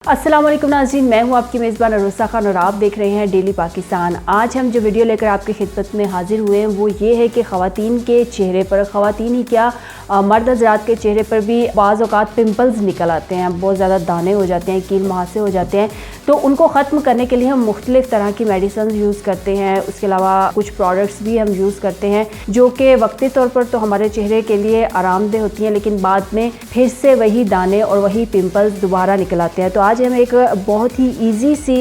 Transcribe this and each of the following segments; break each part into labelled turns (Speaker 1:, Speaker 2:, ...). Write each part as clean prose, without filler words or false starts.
Speaker 1: अस्सलाम वालेकुम नाज़रीन, मैं हूं आपकी मेज़बान अरूसा खान और आप देख रहे हैं डेली पाकिस्तान। आज हम जो वीडियो लेकर आपकी खिदमत में हाजिर हुए हैं वो ये है कि ख़वातीन के चेहरे पर, ख़वातीन ही क्या मर्द हज़रात के चेहरे पर भी बाज़ औक़ात पिंपल्स निकल आते हैं, बहुत ज़्यादा दाने हो जाते हैं, कील मुहासे हो जाते हैं। तो उनको ख़त्म करने के लिए हम मुख्तलिफ़ तरह की मेडिसिन यूज़ करते हैं। उसके अलावा कुछ प्रोडक्ट्स भी हम यूज़ करते हैं जो कि वक्ती तौर पर तो हमारे चेहरे के लिए आरामदेह होती हैं, लेकिन बाद में फिर से वही दाने और वही पिंपल्स दोबारा निकल आते हैं। तो आज हम एक बहुत ही इजी सी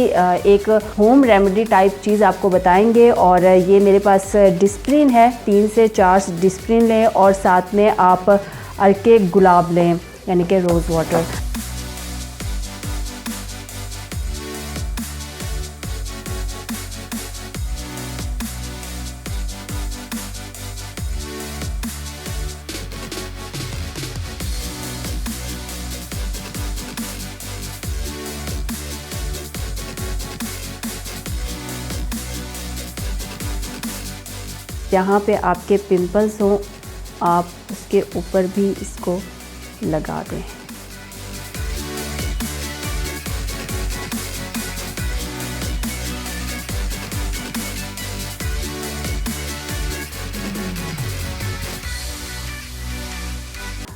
Speaker 1: एक होम रेमेडी टाइप चीज़ आपको बताएंगे। और ये मेरे पास डिस्प्रिन है, 3 से 4 डिस्प्रिन लें और साथ में आप अर्के गुलाब लें, यानी कि रोज़ वाटर। जहाँ पे आपके पिंपल्स हों आप उसके ऊपर भी इसको लगा दें।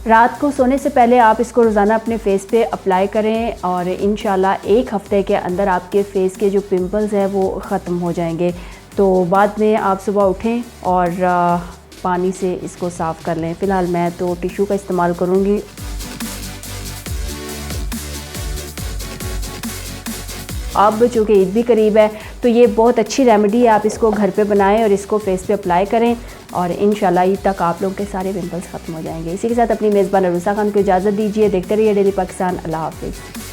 Speaker 1: रात को सोने से पहले आप इसको रोज़ाना अपने फेस पे अप्लाई करें और इंशाल्लाह 1 हफ़्ते के अंदर आपके फेस के जो पिंपल्स हैं वो ख़त्म हो जाएंगे। तो बाद में आप सुबह उठें और पानी से इसको साफ़ कर लें। फ़िलहाल मैं तो टिश्यू का इस्तेमाल करूँगी। अब चूँकि ईद भी करीब है तो ये बहुत अच्छी रेमेडी है, आप इसको घर पे बनाएं और इसको फेस पे अप्लाई करें और इंशाल्लाह ईद तक आप लोगों के सारे पिंपल्स ख़त्म हो जाएंगे। इसी के साथ अपनी मेज़बान अरूसा खान को इजाज़त दीजिए। देखते रहिए डेली पाकिस्तान। अल्लाह हाफ़िज़।